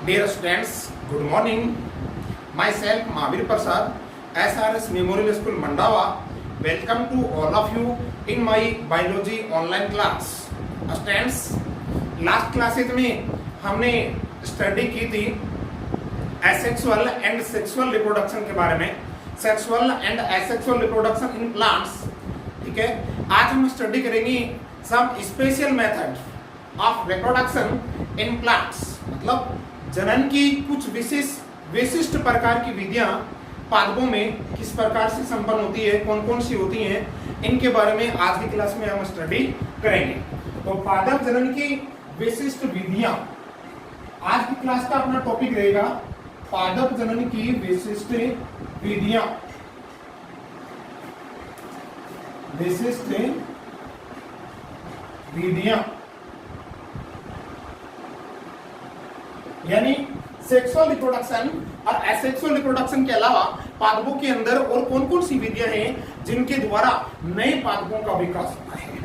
Dear students, good morning. Myself Mahavir Prasad, SRS Memorial School Mandava. Welcome to all of you in my biology online class. Students, last classes में हमने study की थी asexual and sexual reproduction के बारे में, sexual and asexual reproduction in plants. ठीक है, आज हम स्टडी करेंगे some special method of reproduction in plants. मतलब जनन की कुछ विशिष्ट प्रकार की विधियां पादपों में किस प्रकार से संपन्न होती है, कौन कौन सी होती हैं, इनके बारे में आज की क्लास में हम स्टडी करेंगे. तो पादप जनन की विशिष्ट विधियां, आज की क्लास का अपना टॉपिक रहेगा पादप जनन की विशिष्ट विधियां. विशिष्ट विधियां यानी सेक्सुअल रिप्रोडक्शन और एसेक्सुअल रिप्रोडक्शन के अलावा पादपों के अंदर और कौन कौन सी विधियां हैं जिनके द्वारा नए पादपों का विकास होता है.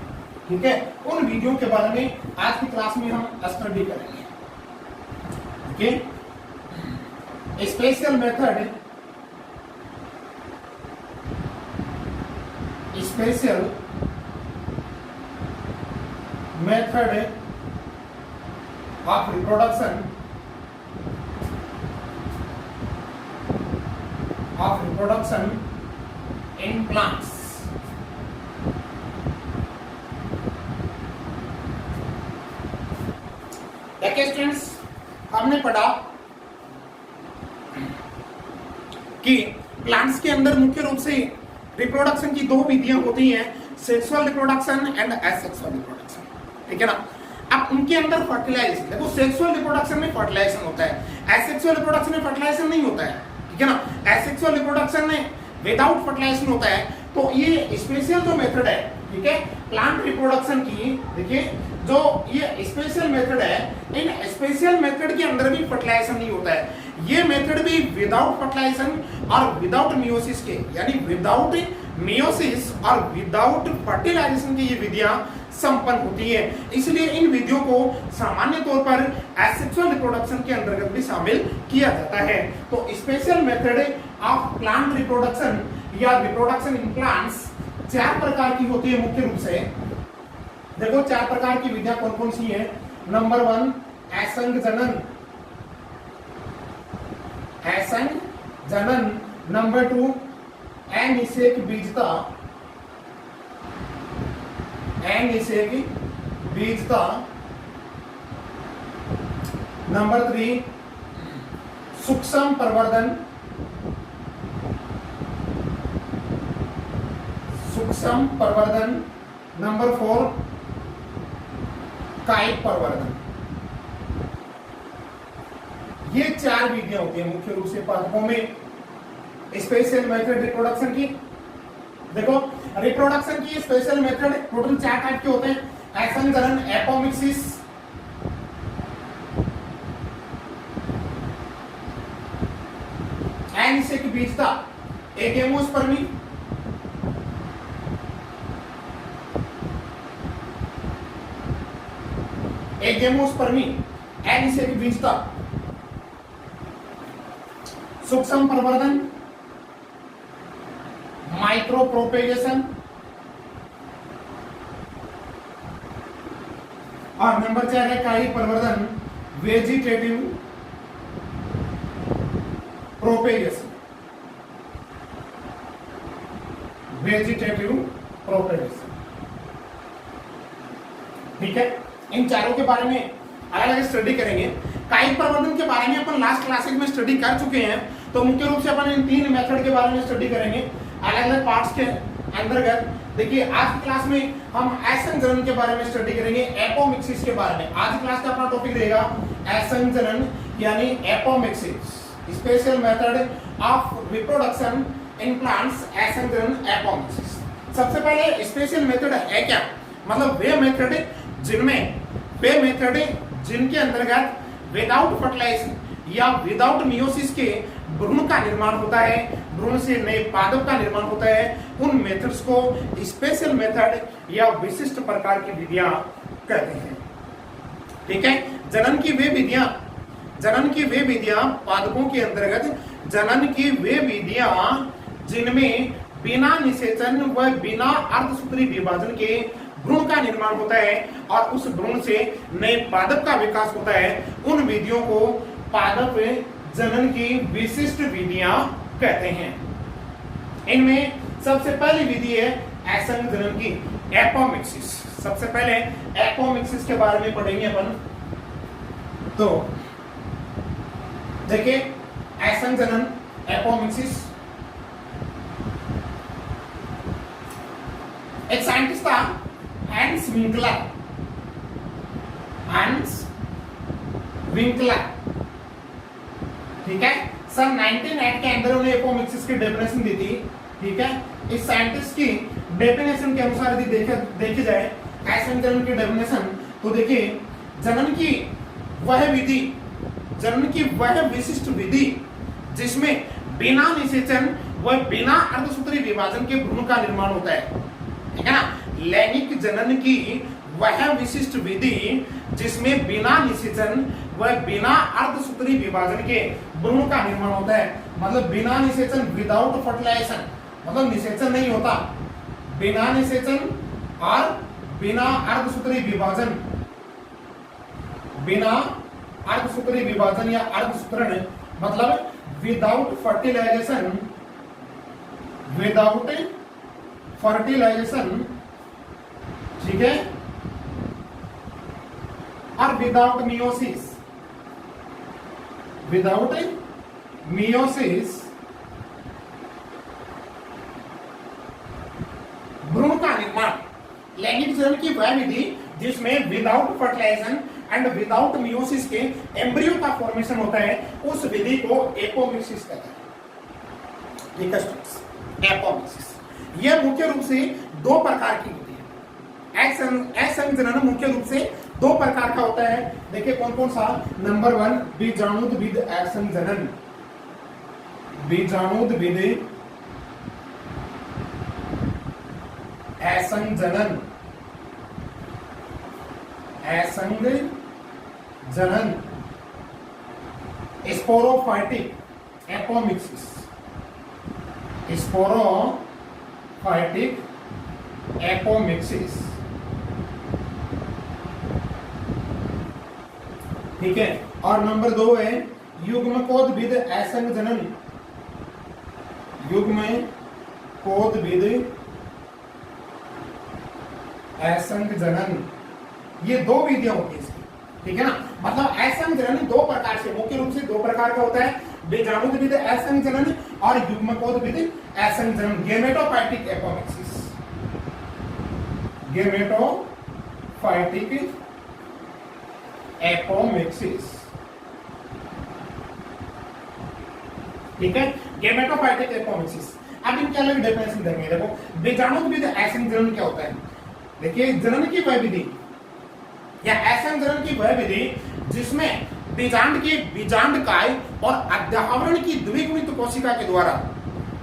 ठीक है, उन विधियों के बारे में आज की क्लास में हम स्टडी करेंगे. Okay, special method of reproduction in plants. देखिए स्टूडेंट्स, हमने पढ़ा कि प्लांट्स के अंदर मुख्य रूप से रिप्रोडक्शन की दो विधियां होती हैं, sexual reproduction and asexual reproduction. ठीक है ना. अब उनके अंदर फर्टिलाइजेशन, देखो सेक्सुअल रिप्रोडक्शन में फर्टिलाइजेशन होता है, एसेक्सुअल रिप्रोडक्शन में फर्टिलाइजेशन नहीं होता है. ठीक है ना. एसेक्सुअल रिप्रोडक्शन में विदाउट फर्टिलाइजेशन होता है. तो ये स्पेशल जो मेथड है, ठीक है, प्लांट रिप्रोडक्शन की, देखिए जो ये स्पेशल मेथड है, इन स्पेशल मेथड के अंदर भी फर्टिलाइजेशन नहीं होता है. ये मेथड भी विदाउट फर्टिलाइजेशन और विदाउट मियोसिस के, यानी विदाउट मियोसिस और विदाउट फर्टिलाइजेशन की ये विधियां संपन्न होती है. इसलिए इन विधियों को सामान्य तौर पर एसेक्सुअल रिप्रोडक्शन के अंतर्गत भी शामिल किया जाता है. तो special method of plant reproduction या रिप्रोडक्शन इन प्लांट्स चार प्रकार की होती है मुख्य रूप से. देखो चार प्रकार की विधियां कौन कौन सी हैं. नंबर 1 असंग जनन. नंबर 2 अनिषेक बीजता. नंबर 3 सूक्ष्म प्रवर्धन. नंबर 4 कायिक प्रवर्धन. ये चार विधियां होती हैं मुख्य रूप से पादपों में स्पेशल मेथड रिप्रोडक्शन की. देखो रिप्रोडक्शन की स्पेशल मेथड टोटल चार टाइप के होते हैं. असंग जनन, एपोमिक्सिस, अनिषेक बीजता, एगेमोस्पर्मी, अनिषेक बीजता, सूक्ष्म प्रवर्धन, माइक्रो प्रोपेगेशन, और नंबर 4 है कायिक प्रवर्धन, वेजिटेटिव प्रोपेगेशन. ठीक है, इन चारों के बारे में अलग अलग स्टडी करेंगे. कायिक प्रवर्धन के बारे में अपन लास्ट क्लासेस में स्टडी कर चुके हैं. तो मुख्य रूप से अपन इन तीन मेथड के बारे में स्टडी करेंगे अलग अलग पार्ट्स के अंतर्गत. देखिए आज की क्लास में हम असंग जनन के बारे में स्टडी करेंगे, एपोमिक्सिस के बारे में. आज की क्लास का अपना टॉपिक रहेगा असंग जनन यानी apomixis, special method of reproduction in plants, असंग जनन, एपोमिक्सिस. सबसे पहले स्पेशल मेथड है क्या, मतलब वे मेथड जिनके अंतर्गत विदाउट फर्टिलाइजेशन या विदाउट मियोसिस के भ्रूण का निर्माण होता है, भ्रूण से नए पादप का निर्माण होता है, उन मेथड्स को स्पेशल मेथड या विशिष्ट प्रकार की विधियां कहते हैं। ठीक है, जनन की वे विधियां जनन की वे विधियां पादपों के अंतर्गत जनन की वे विधियां जिनमें बिना निषेचन व बिना अर्धसूत्री विभाजन के भ्रूण का निर्माण होता है और उस भ्रूण से नए पादप का विकास होता है, उन विधियों को पादप जनन की विशिष्ट विधियां कहते हैं। इनमें सबसे पहली विधि है असंग जनन की, एपोमिक्सिस। सबसे पहले एपोमिक्सिस के बारे में पढ़ेंगे अपन। तो देखिए असंग जनन, एपोमिक्सिस। एक साइंटिस्ट था हैंस विंकलर, हैंस विंकलर, ठीक है। सन 1908 के अंदर उन्हें एपोमिक्सिस की डेफिनेशन दी थी, ठीक है। इस साइंटिस्ट की डेफिनेशन के अनुसार यदि देखी जाए असंग जनन की डेफिनेशन, तो देखिए जनन की वह विधि, जनन की वह विशिष्ट विधि जिसमें बिना निषेचन व बिना अर्धसूत्री विभाजन के भ्रूण का निर्माण होता है, ठीक है ना। लैंगिक जनन की वह विशिष्ट विधि जिसमें बिना निषेचन व बिना अर्धसूत्री विभाजन के भ्रूण का निर्माण होता है, मतलब बिना निषेचन, विदाउट फर्टिलाइजेशन, मतलब निषेचन नहीं होता, बिना निषेचन और बिना अर्धसूत्री विभाजन, बिना अर्धसूत्री विभाजन या अर्धसूत्रण, मतलब विदाउट फर्टिलाइजेशन, विदाउट फर्टिलाइजेशन, ठीक है, और विदाउट मियोसिस, विदाउट मियोसिस भ्रूण का निर्माण। लैंगिक जनन की वह विधि जिसमें without fertilization and without meiosis के एम्ब्रियो का फॉर्मेशन होता है, उस विधि को एपोमिक्सिस कहते हैं, ठीक है। एपोमिक्सिस यह मुख्य रूप से दो प्रकार की होती है। असंग जनन मुख्य रूप से दो प्रकार का होता है। देखिए कौन कौन सा। नंबर 1 बीजाणुविद असंग जनन, बीजाणुविद असंग जनन, असंग जनन। स्पोरोफाइटिक एपोमिक्सिस, स्पोरोफाइटिक एपोमिक्सिस, ठीक है। और नंबर 2 है युग्मकोद्भिद असंग जनन, युग्मकोद्भिद असंग जनन। ये दो विधियां होती है इसकी, ठीक है ना। मतलब असंग जनन दो प्रकार से, मुख्य रूप से दो प्रकार का होता है, बीजाणुविद असंग जनन और युग्मकोद्भिद असंग जनन। गेमेटोफाइटिक एपोमिक्सिस, गेमेटोफाइटिक एपोमिक्सिस, ठीक है। Gametophytic apomixis. अब इनके अलग डेफिनेशन देंगे। देखो बीजाणुविद असंग जनन क्या होता है। देखिए जनन की वह विधि या असंग जनन की वह विधि जिसमें बीजांड के बीजांडकाय और अध्यावरण की द्विगुणित कोशिका के द्वारा,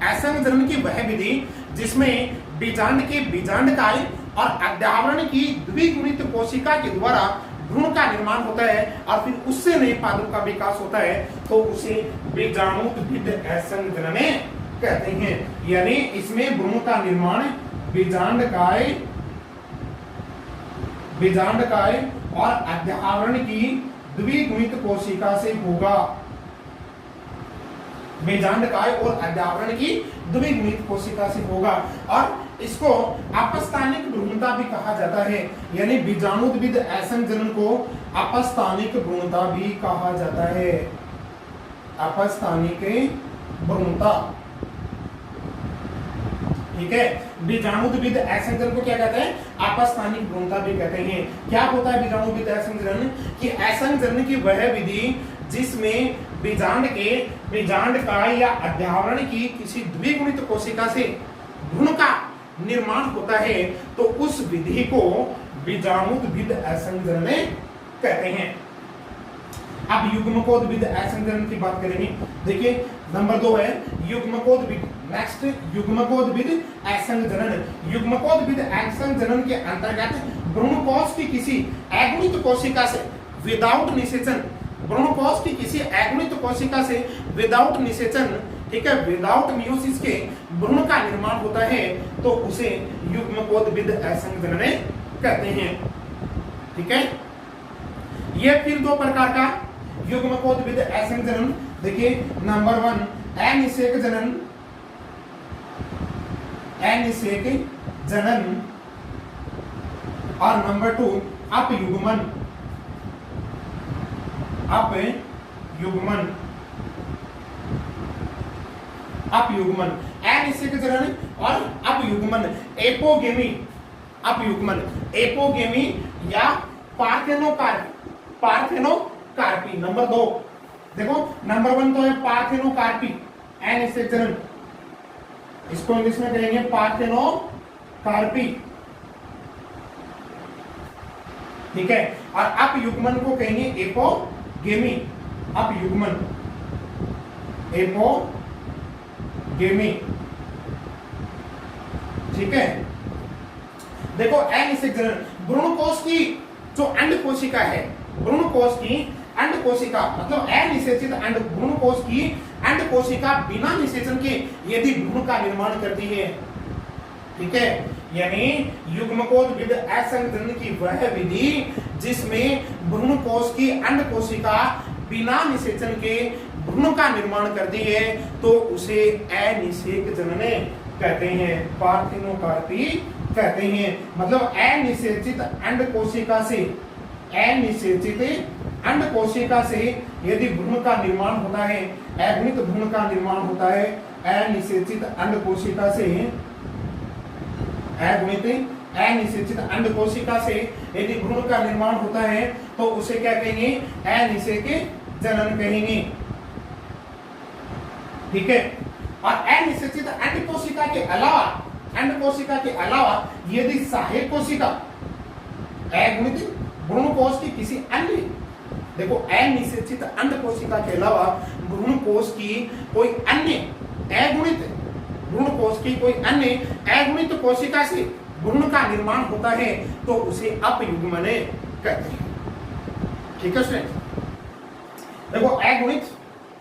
असंग जनन की वह विधि जिसमें बीजांड के बीजांडकाय और अध्यावरण की द्विगुणित कोशिका के द्वारा भ्रूण का निर्माण होता है और फिर उससे नए पादप का विकास होता है, तो उसे बीजाणुविद असंग जनन कहते हैं। यानी इसमें भ्रूण का निर्माण बीजांडकाय और अध्यावरण की द्विगुणित कोशिका से होगा, बीजांडकाय और अध्यावरण की द्विगुणित कोशिका से होगा। और इसको अपस्थानिक भ्रूणता भी कहा जाता है, यानी बीजाणुविद असंग जनन को अपस्थानिक भ्रूणता भी कहा जाता है, अपस्थानिक भ्रूणता, ठीक है। बीजाणुविद असंग जनन को क्या कहते हैं, अपस्थानिक भ्रूणता भी कहते हैं। क्या होता है बीजाणुविद असंग जनन, कि असंग जनन की वह विधि जिसमें बीजांडकाय या अध्यावरण की किसी द्विगुणित कोशिका से भ्रूण का निर्माण होता है, तो उस विधि को बीजाणुविद असंग जनन कहते हैं। अब युग्मकोद्भिद असंग जनन की बात करेंगे। देखिए नंबर 2 है युग्मकोद्भिद। नेक्स्ट युग्मकोद्भिद असंग जनन। युग्मकोद्भिद असंग जनन के अंतर्गत भ्रूण कोश की किसी अगुणित कोशिका से विदाउट निषेचन भ्रूण कोश की किसी अगुणित कोशिका से विदाउट निषेचन, ठीक है, विदाउट मियोसिस के भ्रूण का निर्माण होता है तो उसे युग्मकोद्भिद असंजनन कहते हैं। ठीक है, ये फिर दो प्रकार का युग्मकोद्भिद असंजनन। देखिए नंबर 1 अनिषेक जनन, अनिषेक जनन, और नंबर 2 अपयुग्मन, अपयुग्मन, अपयुग्मन, अनिषेक जनन और अपयुग्मन, एपोगेमी, अपयुग्मन, एपोगेमी या पार्थेनोकार्पी, पार्थेनोकार्पी। नंबर 2 देखो, नंबर 1 तो है पार्थेनोकार्पी, अनिषेक जनन, इसको इंग्लिश में कहेंगे पार्थेनोकार्पी, ठीक है, और अपयुग्मन को कहेंगे एपोगेमी, अपयुग्मन, एपोगेमी। ठीक है, देखो अनिषेक जनन, भ्रूण कोश की जो अंड कोशिका है, भ्रूण कोश की अंड कोशिका मतलब अनिषेचित अंड, भ्रूण कोश की अंड कोशिका बिना निषेचन के यदि भ्रूण का निर्माण करती है, ठीक है, यानी युग्मकोद्भिद असंजनन की वह विधि जिसमें भ्रूण कोश की अंड कोशिका बिना निषेचन के भ्रूण का निर्माण करती है तो उसे अनिषेक जनन कहते हैं, पार्थेनोकार्पी कहते हैं। मतलब अनिषेचित अंड कोशिका से, अनिषेचित अंड कोशिका से यदि भ्रूण का निर्माण होता है, अगुणित भ्रूण का निर्माण होता है, अनिषेचित अंड कोशिका से, अनिषेचित अंड कोशिका से यदि भ्रूण का निर्माण होता है तो उसे क्या कहेंगे, अनिषेक जनन कहेंगे। ठीक है, और अनिषेचित अंड कोशिका के अलावा, अंड कोशिका के अलावा यदि सहायक कोशिका अगुणित भ्रूण कोश की किसी अन्य, देखो अनिषेचित अंड कोशिका के अलावा भ्रूण कोश की कोई अन्य अगुणित, भ्रूण कोश की कोई अन्य अगुणित कोशिका से भ्रूण का निर्माण होता है तो उसे अपयुग्मन कहते हैं। ठीक है स्टूडेंट, देखो अगुणित,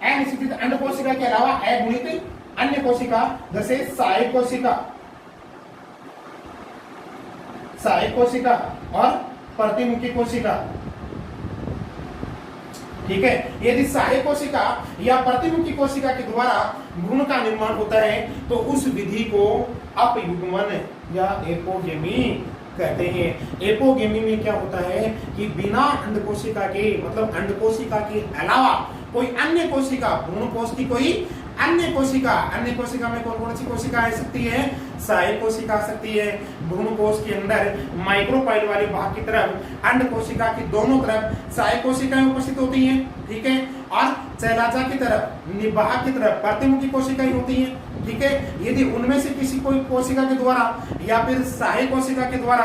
अनिषेचित अंड कोशिका के अलावा अगुणित अन्य कोशिका जैसे सहायक कोशिका, सहायक कोशिका और प्रतिमुखी कोशिका। ठीक है, यदि सहायक कोशिका या प्रतिमुखी कोशिका के द्वारा भ्रूण का निर्माण होता है तो उस विधि को अपयुग्मन या एपोगेमी कहते हैं। एपोगेमी में क्या होता है कि बिना अंड कोशिका के, मतलब अंड कोशिका के अलावा कोई अन्य कोशिका, भ्रूण कोश की कोई अन्य कोशिका, अन्य कोशिका में कौन कौन सी कोशिका आ सकती है, सहायक कोशिका आ सकती है, भ्रूण कोश के अंदर माइक्रोपाइल वाले भाग की तरफ अंड कोशिका की दोनों तरफ सहायक कोशिकाएं उपस्थित होती हैं, ठीक है, और चैलाजा की तरफ, निवाह की तरफ प्रतिमुखी कोशिकाएं होती हैं। ठीक है, यदि उनमें से किसी कोई कोशिका के द्वारा या फिर सहायक कोशिका के द्वारा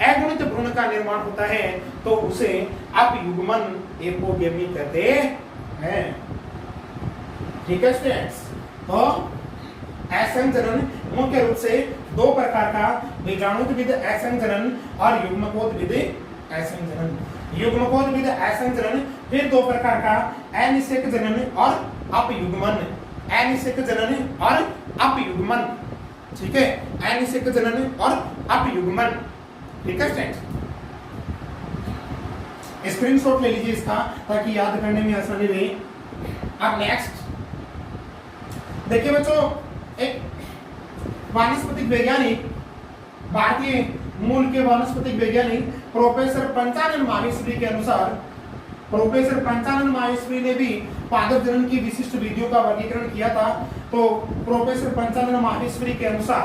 अगुणित भ्रूण का निर्माण होता है तो उसे अपयुग्मन, एपोगेमी कहते हैं। ठीक है स्टूडेंट्स, तो असंजनन मुख्य रूप से दो प्रकार का, बीजाणुत्विद असंजनन और युग्मकोद्भिद असंजनन। युग्मकोद्भिद असंजनन फिर दो प्रकार का, अनिषेक जनन और अपयुग्मन, अनिषेक जनन और अपयुग्मन। ठीक है, अनिषेक जनन और अपयुग्मन। ठीक है स्टूडेंट्स, स्क्रीनशॉट ले लीजिए इसका ताकि याद करने में आसानी रहे। अब नेक्स्ट देखिए बच्चों, एक वानस्पतिक वैज्ञानिक, भारतीय मूल के वानस्पतिक वैज्ञानिक प्रोफेसर पंचानन माहेश्वरी के अनुसार, प्रोफेसर पंचानन माहेश्वरी ने भी पादप जनन की विशिष्ट विधियों का वर्गीकरण किया था। तो प्रोफेसर पंचानन माहेश्वरी के अनुसार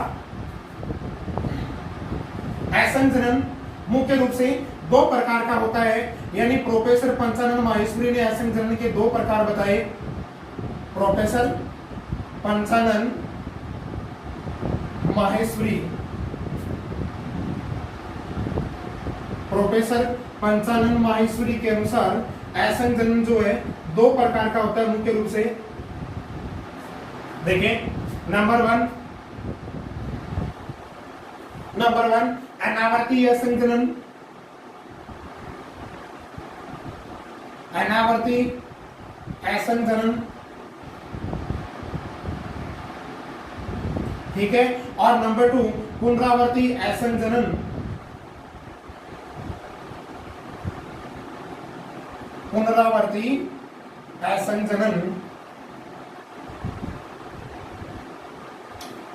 असंजनन मुख्य रूप से दो प्रकार का होता है, यानी प्रोफेसर पंचानन माहेश्वरी ने असंजनन के दो प्रकार बताए। प्रोफेसर पंचानन माहेश्वरी, प्रोफेसर पंचानन माहेश्वरी के अनुसार असंजनन जो है दो प्रकार का होता है मुख्य रूप से। देखें, नंबर वन अनावर्ती असंजनन, अनावर्ती असंजनन, ठीक है। और नंबर 2 पुनरावर्ती असंजनन, पुनरावर्ती असंजनन,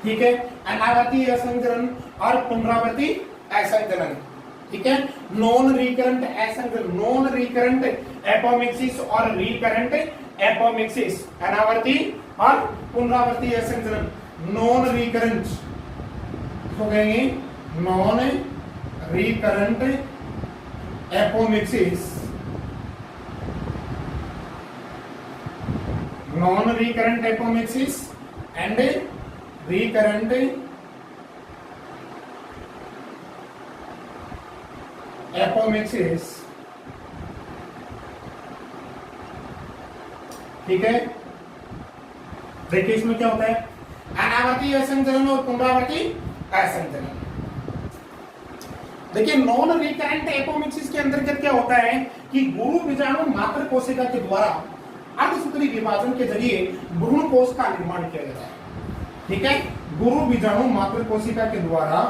ठीक है। अनावर्ती असंजनन और पुनरावर्ती असंजनन, ठीक है। नॉन रिकरेंट असंजनन, नॉन रिकरेंट एपोमिक्सिस और रिकरेंट एपोमिक्सिस, अनावर्ती और पुनरावर्ती असंजनन। नॉन रिकरेंट तो कहेंगे non recurrent apomixis, non recurrent apomixis and recurrent apomixis, ठीक है। देखिए इसमें क्या होता है, अनावर्ती असंजनन और पुनरावर्ती असंजनन। देखिए नॉन रिकरेंट एपोमिक्सिस के अंतर्गत क्या होता है कि गुरु बीजाणु मात्र कोशिका के द्वारा अर्धसूत्री विभाजन के जरिए भ्रूण कोश का निर्माण किया जाता है, ठीक है। गुरु बीजाणु मात्र कोशिका के द्वारा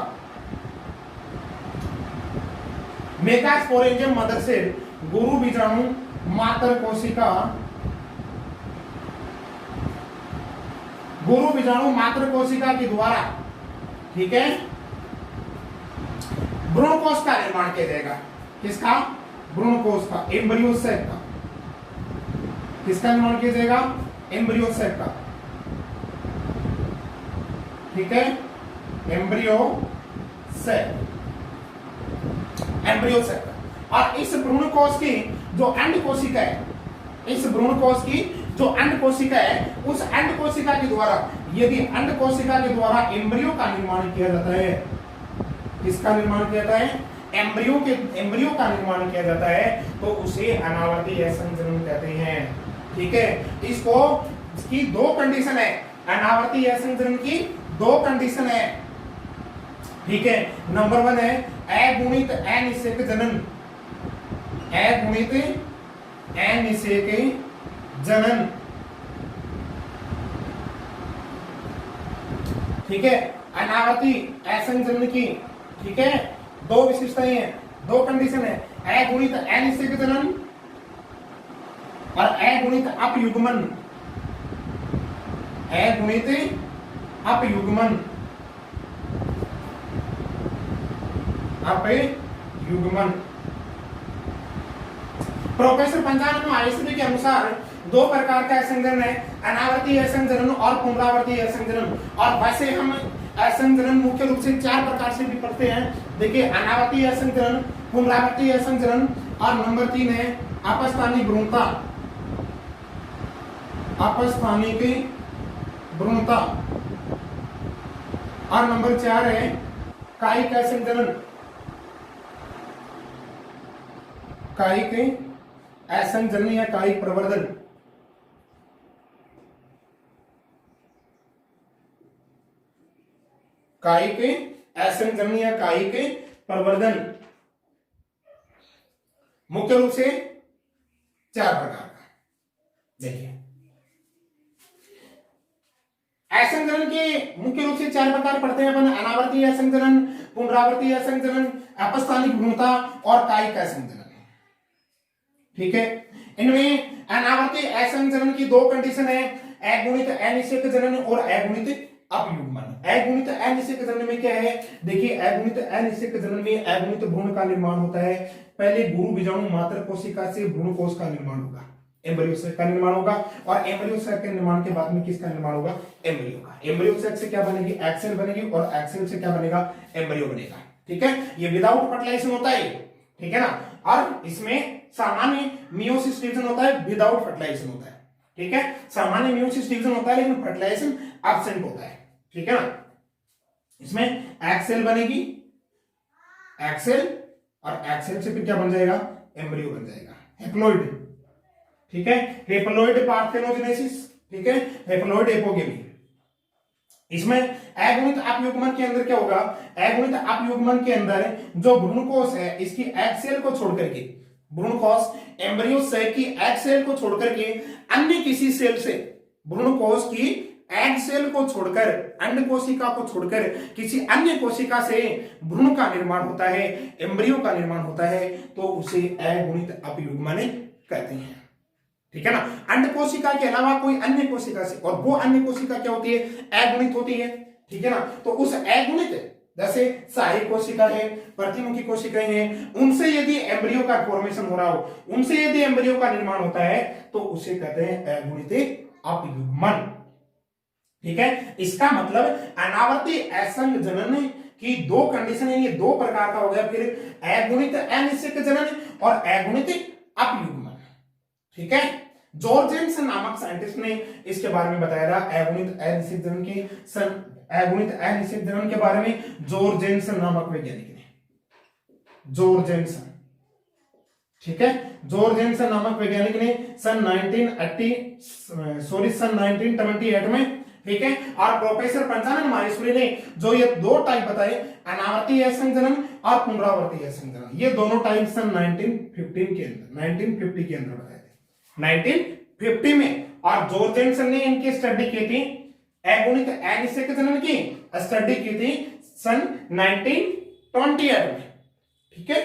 मेगास्पोरेंजियम मदर सेल, गुरु बीजाणु मात्र कोशिका, गुरु बीजाणु मात्र कोशिका के द्वारा, ठीक है, भ्रूण कोश का निर्माण किया जाएगा। किसका? भ्रूण कोश का, एम्ब्रियो सेक का। किसका निर्माण किया जाएगा? एम्ब्रियो सेक का, ठीक है, एम्ब्रियो सेक, एम्ब्रियो सेक का। और इस भ्रूण कोश की जो अंड कोशिका है, इस भ्रूण कोश की जो अंड कोशिका है, उस अंड कोशिका के द्वारा, यदि अंड कोशिका के द्वारा एम्ब्रियो का निर्माण किया जाता है, किसका निर्माण किया जाता है? एम्ब्रियो का निर्माण किया जाता है, तो उसे अनावर्ती असंजनन कहते हैं, ठीक है। इसकी दो कंडीशन है, अनावर्ती असंजनन की दो कंडीशन है, ठीक है। नंबर 1 है अगुणित अनिषेक जनन, अगुणित अनिषेक जनन, ठीक है। अनावर्ती असंजनन की, ठीक है, दो विशेषताएं हैं, दो कंडीशन है, अगुणित अनिषेक जनन और अगुणित अपयुग्मन, अगुणित अपयुग्मन, अपयुग्मन। प्रोफेसर पंचानन आईएसबी के अनुसार दो प्रकार का असंजनन है, अनावर्ती असंजनन और पुनरावर्ती असंजनन। और वैसे हम असंजनन मुख्य रूप से 4 प्रकार से भी पढ़ते हैं। देखिए अनावर्ती असंजनन, पुनरावर्ती असंजनन, और नंबर 3 है अपस्थानिक भ्रूणता, अपस्थानिक भ्रूणता, और नंबर 4 है कायिक असंजनन, कायिक असंजनन या कायिक प्रवर्धन, कायिक असंजनन या कायिक प्रवर्धन। मुख्य रूप से 4 प्रकार का। देखिए असंजनन के मुख्य रूप से 4 प्रकार पढ़ते हैं अपन, अनावर्ती असंजनन, पुनरावर्ती असंजनन, अपस्थानिक भ्रूणता और कायिक असंजनन, ठीक है। इनमें अनावर्ती असंजनन की 2 कंडीशन है, अगुणित अनिषेक जनन और अगुणित अपयुग्मन। अगुणित अनिषेक जनन में क्या है? देखिए अगुणित अनिषेक जनन में अगुणित भ्रूण का निर्माण होता है। पहले गुरु बीजाणु मात्र कोशिका से भ्रूण कोश का निर्माण होगा, एम्ब्रियो सेक का निर्माण होगा, और एम्ब्रियो सेक के निर्माण के बाद में किसका निर्माण होगा? एम्ब्रियो का। एम्ब्रियो सेक से क्या बनेगी? एक्सेल बनेगी, और एक्सेल से क्या बनेगा? एम्ब्रियो बनेगा, ठीक है। ये विदाउट फर्टिलाइजेशन होता है, ठीक है ना। और इसमें सामान्य मियोसिस डिवीजन होता है, विदाउट फर्टिलाइजेशन होता है, ठीक है। सामान्य मियोसिस डिवीजन होता है लेकिन फर्टिलाइजेशन एब्सेंट होता है, ठीक है ना। इसमें एक्सेल बनेगी, एक्सेल, और एक्सेल से फिर क्या बन जाएगा? एम्ब्रियो बन जाएगा, हेप्लॉइड, ठीक है। हेप्लॉइड पार्थेनोजेनेसिस, ठीक है, हेप्लॉइड एपोगेमी। इसमें अगुणित अपयुग्मन के अंदर क्या होगा? अगुणित अपयुग्मन के अंदर जो भ्रूणकोश है, इसकी एक्सेल को छोड़ करके भ्रूणकोश एम्ब्रियो सेल की एग सेल को छोड़कर के अन्य किसी सेल से, भ्रूणकोश की एग सेल को छोड़कर, अंड कोशिका को छोड़कर किसी अन्य कोशिका से भ्रूण का निर्माण होता है, एम्ब्रियो का निर्माण होता है, तो उसे अगुणित अपयुग्मन कहते हैं। ठीक है ना। अंड कोशिका के अलावा कोई अन्य कोशिका से, और वो अन्य कोशिका क्या होती है, अगुणित होती है। ठीक है ना। तो उस अगुणित, जैसे सहायक कोशिका है, प्रतिमुखी कोशिकाएं हैं, उनसे यदि एम्ब्रियो का फॉर्मेशन हो रहा हो, उनसे यदि एम्ब्रियो का निर्माण होता है, तो उसे कहते हैं अगुणित अपयुग्मन। ठीक है। इसका मतलब अनावर्ती असंग जनन की दो कंडीशन है, ये दो प्रकार का हो गया, फिर अगुणित अनिषेक जनन और अगुणित अपयुग्मन। ठीक है। जॉर्जेंस नामक साइंटिस्ट ने इसके बारे में बताया था, अगुणित अनिषेक जनन के अगुणित अनिषेक जनन के बारे में जॉर्जेंस नामक वैज्ञानिक ने, जॉर्जेंस, ठीक है, जॉर्जेंस नामक वैज्ञानिक ने सन 1978 में, ठीक है, और प्रोफेसर पंचानन माहेश्वरी ने जो ये दो टाइप बताए, अनावर्ती असंग जनन और पुनरावर्ती असंग जनन, ये दोनों टाइप सन 1950 के अंदर बताए थे, 1950 में। और जॉर्जेंसन ने इनकी स्टडी की थी, अगुणित अनिषेक जनन की स्टडी की थी सन 1928 में। ठीक है।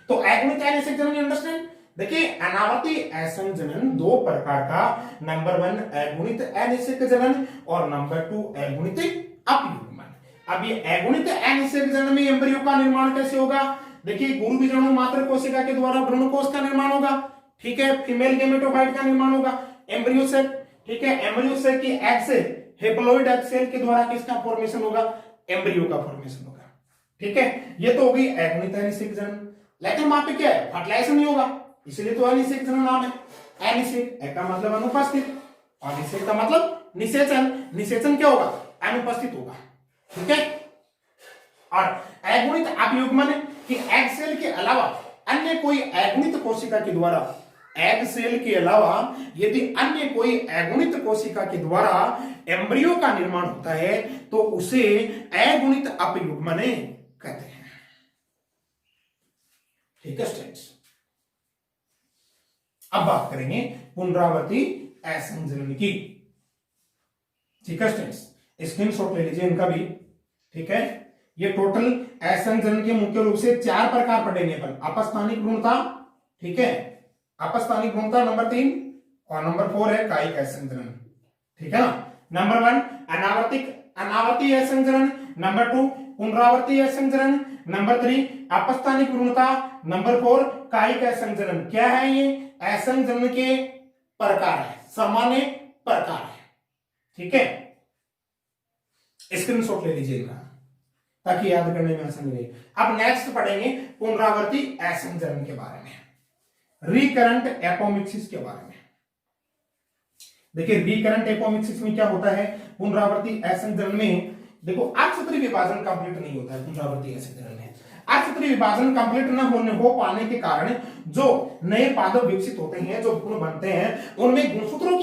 तो अगुणित अनिषेक जनन अंडरस्टैंड। देखिए अनावर्ती असंग जनन दो प्रकार का, नंबर 1 अगुणित अनिषेक जनन और नंबर 2 अगुणित अपयुग्मन। अब ये अगुणित अनिषेक जनन में एम्ब्रियो का निर्माण कैसे होगा? देखिए गुरु बीजाणु मात्र कोशिका के द्वारा भ्रूणकोश का निर्माण होगा। ठीक है। फीमेल गेमेटोफाइट का निर्माण होगा एम्ब्रियो से। ठीक है। एम्ब्रियो से की एग से हेप्लोइड एग सेल के द्वारा किसका फॉर्मेशन होगा? एम्ब्रियो का फॉर्मेशन होगा। ठीक है। ये तो होगी अगुणित अनिषेक जनन। लेकिन वहां पे क्या है? फर्टिलाइजेशन नहीं होगा, इसलिए तो अनिषेक जनन नाम है। अनिषेक, एक का मतलब अनुपस्थित, अनिषेक का मतलब निषेचन। निषेचन क्या होगा? अनुपस्थित होगा। ठीक है। और अगुणित अपयुग्मन कि एग सेल के अलावा अन्य कोई अगुणित कोशिका के द्वारा, एग सेल के अलावा यदि अन्य कोई अगुणित कोशिका के द्वारा एम्ब्रियो का निर्माण होता है, तो उसे अगुणित अपयुग्मन कहते हैं। ठीक है स्टूडेंट्स। अब बात करेंगे पुनरावर्ती असंग जनन की। ठीक है स्टूडेंट्स, स्क्रीनशॉट ले लीजिए इनका भी। ठीक है। ये टोटल असंग जनन के मुख्य रूप से 4 प्रकार पढ़ेंगे अपन। अपस्थानिक भ्रूणता, ठीक है, अपस्थानिक भ्रूणता नंबर 3, और नंबर 4 है कायिक असंग जनन। ठीक है ना। नंबर 1 अनावर्ती असंग जनन, नंबर 2 पुनरावर्ती असंग जनन, नंबर 3 अपस्थानिक भ्रूणता, नंबर 4 कायिक असंग जनन। क्या है ये? असंग जनन के प्रकार है, सामान्य प्रकार है। ठीक है। स्क्रीनशॉट ले लीजिएगा ताकि याद करने में आसानी रहे। अब नेक्स्ट पढ़ेंगे पुनरावर्ती असंग जनन के बारे में, रिकरेंट एपोमिक्सिस के बारे में। देखिए रिकरेंट एपोमिक्सिस में क्या होता है? पुनरावर्ती असंग जनन में देखो अर्धसूत्री विभाजन कंप्लीट नहीं होता है। पुनरावर्ती असंग जनन में अर्धसूत्री विभाजन कंप्लीट न हो पाने के कारण जो नए पादप विकसित होते हैं, जो गुण बनते हैं, उनमें गुणसूत्रों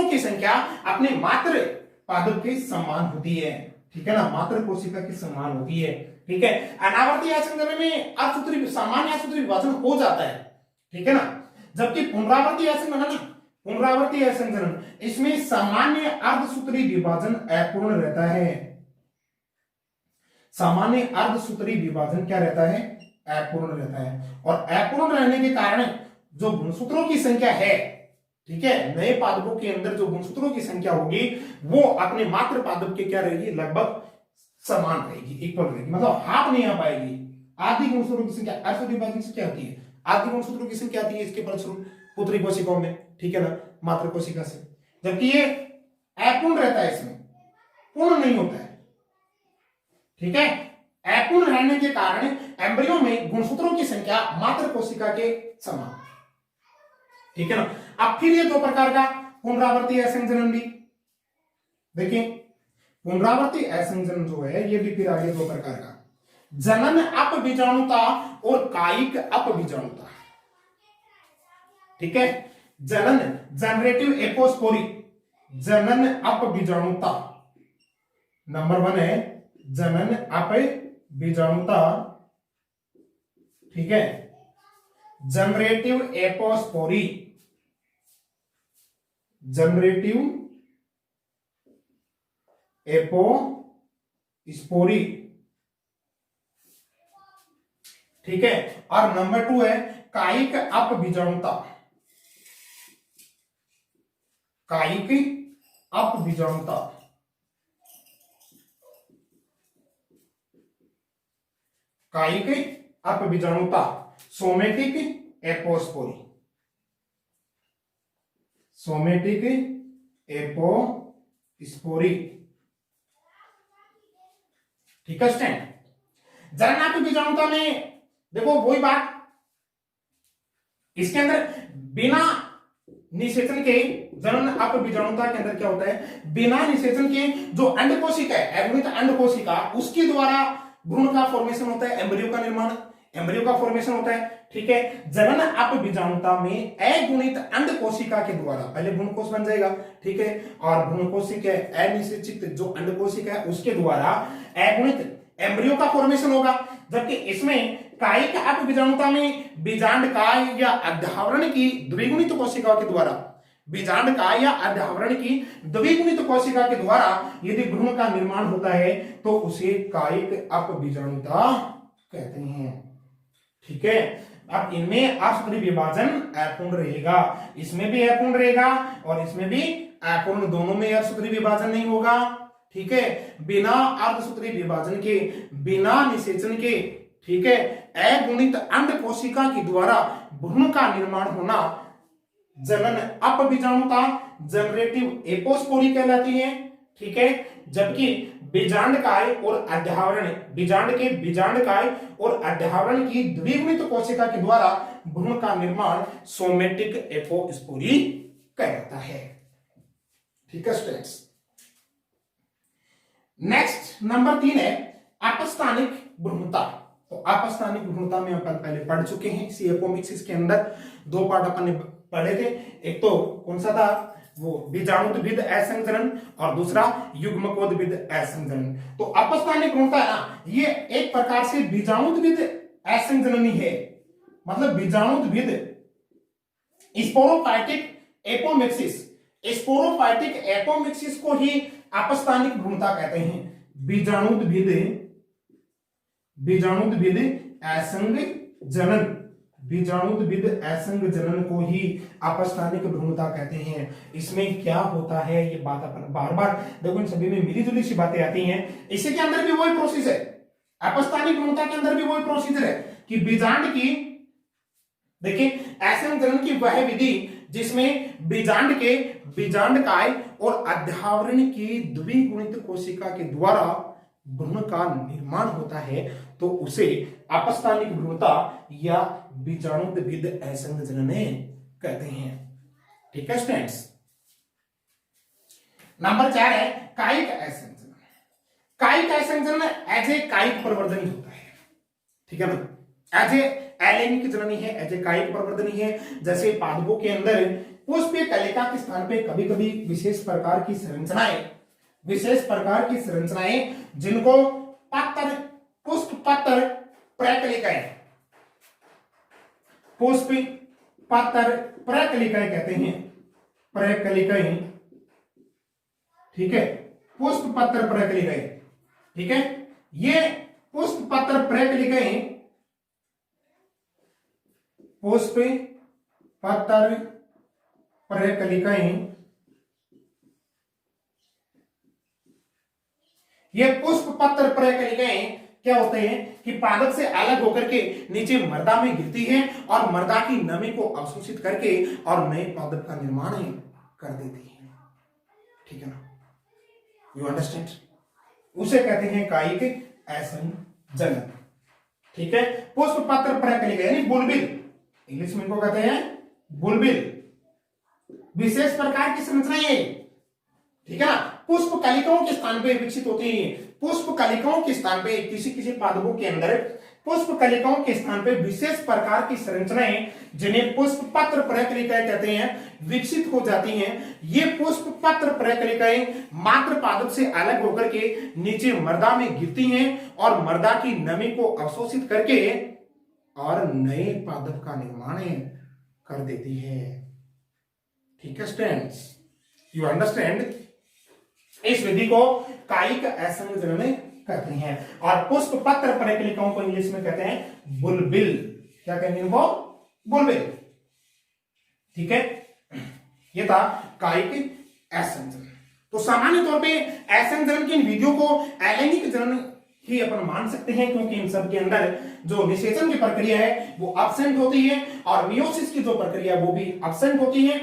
की संख्या अपने मात्र पादप के समान होती है। ठीक है ना, मात्र कोशिका के समान होती है। ठीक है। अनावर्ती असंग जनन में अर्धसूत्री सामान्य अर्धसूत्री विभाजन हो जाता है। ठीक है ना। जबकि पुनरावर्ती असंग जनन, पुनरावर्ती असंग जनन, इसमें सामान्य अर्धसूत्री विभाजन अपूर्ण रहता है। सामान्य अर्धसूत्री विभाजन क्या रहता है? अपूर्ण रहता है। और अपूर्ण रहने के कारण जो गुणसूत्रों की संख्या है, ठीक है, नए पादपों के अंदर जो गुणसूत्रों की संख्या होगी वो अपने मात्र पादप के क्या रहेगी? लगभग समान रहेगी, इक्वल रहेगी, मतलब हाथ नहीं आ पाएगी। आधी गुणसूत्रों की संख्या अर्धसूत्री विभाजन से क्या होती है? आधी गुणसूत्रों की संख्या आती है इसके फलस्वरूप पुत्री कोशिकाओं में। ठीक है ना, मात्र कोशिका से। जबकि ये अपूर्ण रहता है, इसमें पूर्ण नहीं होता है। ठीक है। अपूर्ण रहने के कारण एम्ब्रियो में गुणसूत्रों की संख्या मात्र कोशिका के समान। ठीक है ना। अब फिर ये 2 प्रकार का पुनरावर्ती असंग जनन भी देखिए। पुनरावर्ती असंग जनन जो है ये भी फिर आगे 2 प्रकार का, जनन अपबीजाणुता और कायिक अपबीजाणुता। ठीक है। जनन जनरेटिव एपोस्पोरी, जनन अपबीजाणुता नंबर 1 है, जनन अपबीजाणुता। ठीक है। जनरेटिव एपोस्पोरी, जनरेटिव एपोस्पोरी, ठीक है। और नंबर 2 है कायिक अपबीजाणुता, कायिक अपबीजाणुता, कायिक अपबीजाणुता, सोमेटिक एपोस्पोरी, सोमेटिक एपोस्पोरी, ठीक है स्टैंड। जननात्मक बीजाणुता में देखो वही बात, इसके अंदर बिना निषेचन के, जनन अपबीजाणुता के अंदर क्या होता है, बिना निषेचन के जो अंडकोशिका है, अगुणित अंडकोशिका, उसके द्वारा भ्रूण का फॉर्मेशन होता है, एम्ब्रियो का निर्माण, एम्ब्रियो का फॉर्मेशन होता है, ठीक है। जनन अपबीजाणुता में अगुणित अंडकोशिका के द्वारा पहले भ्रूणकोश बन जाएगा, ठीक है, और भ्रूणकोशिका अनिषेचित जो अंडकोशिका है उसके द्वारा अगुणित एम्ब्रियो का फॉर्मेशन होगा। जबकि इसमें कायिक अपबीजाणुता में बीजांडकाय या अध्यावरण की द्विगुणित कोशिका के द्वारा, बीजांडकाय या अध्यावरण की द्विगुणित कोशिका के द्वारा यदि भ्रूण का निर्माण होता है तो उसे कायिक अपबीजाणुता कहते हैं, ठीक है। अब इनमें असूत्री विभाजन अपूर्ण रहेगा, इसमें भी अपूर्ण रहेगा और इसमें भी अपूर्ण, दोनों में असूत्री विभाजन नहीं होगा, ठीक है। बिना अर्धसूत्री विभाजन के, बिना निषेचन के, ठीक है, अगुणित अंड कोशिका के द्वारा भ्रूण का निर्माण होना जनन अपबीजाणुता, जनरेटिव एपोस्पोरी कहलाती है, ठीक है। जबकि बीजांडकाय और अध्यावरण, बीजांडकाय और अध्यावरण की द्विगुणित कोशिका के द्वारा भ्रूण का निर्माण सोमेटिक एपोस्पोरी कहलाता है, ठीक है स्टूडेंट्स। नेक्स्ट नंबर 3 है अपस्थानिक भ्रूणता। तो अपस्थानिक भ्रूणता में अपन पहले पढ़ चुके हैं, इसी एपोमिक्सिस के अंदर 2 पार्ट अपन ने पढ़े थे। एक तो कौन सा था, वो बीजाणुद्भिद असंचरण, और दूसरा युग्मकोद्भिद असंचरण। तो अपस्थानिक भ्रूणता है ना, ये एक प्रकार से बीजाणुद्भिद असंचरणी है, मतलब बीजाणुद्भिद स्पोरोफाइटिक एपोमिक्सिस, स्पोरोफाइटिक एपोमिक्सिस को ही अपस्थानिक भ्रूणता कहते हैं। बीजाणुद्भिद असंग जनन, बीजाणुद्भिद असंग जनन को ही अपस्थानिक भ्रूणता कहते हैं। इसमें क्या होता है ये बात अपन बार बार देखो, इन सभी में मिली जुली सी बातें आती हैं। इसी के अंदर भी वही प्रोसेस है, अपस्थानिक भ्रूणता के अंदर भी वही प्रोसीजर है कि बीजांड की, देखिए असंग जनन की वह विधि जिसमें बीजांडकाय और अध्यावरण की द्विगुणित कोशिका के द्वारा भ्रूण का निर्माण होता है, तो उसे अपस्थानिक भ्रूणता या बीजाणुद्भिद असंग जनन कहते हैं, ठीक है स्टूडेंट्स। नंबर 4 है कायिक असंचरण। कायिक असंचरण एज ए कायिक प्रवर्धनी होता है, ठीक है ना, एज ए अलैंगिक जननी है, एज ए कायिक प्रवर्धनी है। जैसे पादपों के अंदर पुष्पीय कलिका के स्थान पे कभी कभी विशेष प्रकार की संरचनाएं जिनको पुष्प पत्र प्रकलिकाएं, पुष्प पत्र प्रकलिकाएं कहते हैं, प्रकलिकाएं, ठीक है, पुष्प पत्र प्रकलिकाएं, ठीक है। ये पुष्प पत्र प्रकलिकाएं, पुष्प पत्र प्रकलिकाएं, ये पुष्प पत्र प्रकलिकाएं क्या होते हैं कि पादप से अलग होकर के नीचे मृदा में गिरती है और मृदा की नमी को अवशोषित करके और नए पादप का निर्माण कर देती है, ठीक है ना, यू अंडरस्टैंड। उसे कहते हैं कायिक असंजनन, ठीक है। पुष्प पत्र प्रकलिका यानी बुलबिल, इंग्लिश में इनको कहते हैं बुलबिल, विशेष प्रकार की संरचनाएं, ठीक है ना, पुष्प कलिकाओं के स्थान पे विकसित होती हैं। पुष्प कलिकाओं के स्थान पे किसी पादपों के अंदर पुष्प कलिकाओं के स्थान पे विशेष प्रकार की संरचनाएं जिन्हें पुष्प पत्र प्रकलिकाएं कहते हैं विकसित हो जाती हैं। ये पुष्प पत्र प्रकलिकाएं मात्र पादप से अलग होकर के नीचे मृदा में गिरती हैं और मृदा की नमी को अवशोषित करके और नए पादप का निर्माण कर देती है। ठीक है स्टूडेंट्स, यू अंडरस्टैंड। इस विधि को कायिक असंजनन कहते हैं और पुष्प पत्र परिकलिकाओं को इंग्लिश में कहते हैं बुलबिल। क्या कहेंगे इनको? बुलबिल। ठीक है, ये था कायिक असंजनन। तो सामान्य तौर पे असंजनन की इन विधियों को अलैंगिक जनन ही अपन मान सकते हैं, क्योंकि इन सब के अंदर जो निषेचन की प्रक्रिया है वो एब्सेंट होती है और मियोसिस की जो प्रक्रिया है वो भी एब्सेंट होती है।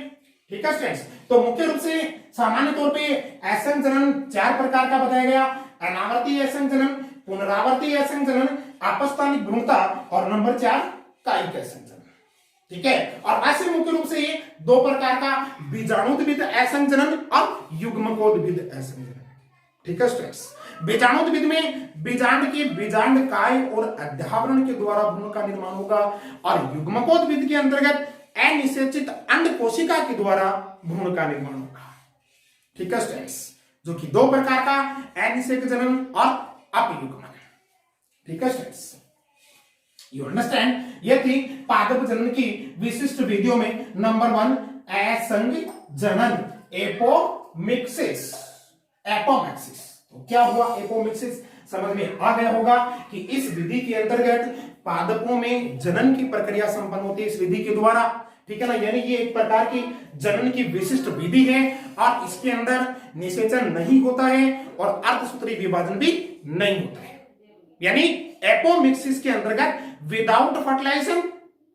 ठीक है स्टूडेंट्स, तो मुख्य रूप से सामान्य तौर पे असंजनन 4 प्रकार का बताया गया: अनावर्ती असंजनन, पुनरावर्ती असंजनन, आपस्थानिक भ्रूणता और नंबर 4 कायिक असंजनन। ठीक है, और ऐसे मुख्य रूप से ये 2 प्रकार का बीजाणुद्विद असंजनन और युग्मकोद्विद असंजनन। ठीक है स्टूडेंट्स, बीजाणुद्विद में बीजांड के बीजांडकाय और अध्यावरण के द्वारा भ्रूण का निर्माण होगा और युग्मकोद्विद के अंतर्गत अनिषेचित अंड कोशिका के द्वारा भ्रूण का निर्माण होगा। ठीक है स्टूडेंट्स, जो कि 2 प्रकार का अनिषेक जनन और अपयुग्मन। ठीक है स्टूडेंट्स, यू अंडरस्टैंड। ये थी पादप जनन की विशिष्ट विधियों में नंबर 1 असंग जनन, एपोमिक्सिस। एपोमिक्सिस तो क्या हुआ? एपोमिक्सिस समझ में आ गया होगा कि इस विधि के अंतर्गत पादपों में जनन की प्रक्रिया संपन्न होती है इस विधि के द्वारा। ठीक है ना, यानी ये एक प्रकार की जनन की विशिष्ट विधि है और इसके अंदर निषेचन नहीं होता है और अर्धसूत्री विभाजन भी नहीं होता है। यानी एपोमिक्सिस के अंतर्गत विदाउट फर्टिलाइजेशन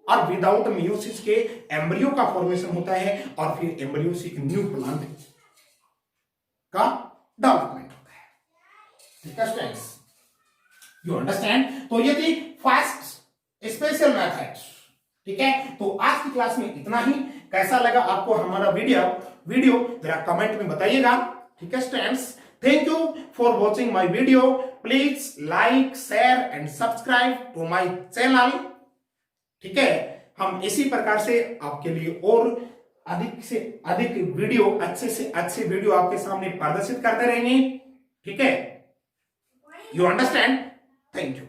और विदाउट मियोसिस के एम्ब्रियो का फॉर्मेशन होता है और फिर एम्ब्रियो से एक न्यू प्लांट का डेवलपमेंट होता है। ठीक है स्टूडेंट्स, यू अंडरस्टैंड। तो ये थी फर्स्ट स्पेशल मेथड। ठीक है, तो आज की क्लास में इतना ही। कैसा लगा आपको हमारा वीडियो जरा कमेंट में बताइएगा। ठीक है students, thank you for watching my video. Please like, share and subscribe to my channel. ठीक है, हम इसी प्रकार से आपके लिए और अधिक से अधिक वीडियो, अच्छे से अच्छे वीडियो आपके सामने प्रदर्शित करते रहेंगे। ठीक है, यू अंडरस्टैंड। Thank you.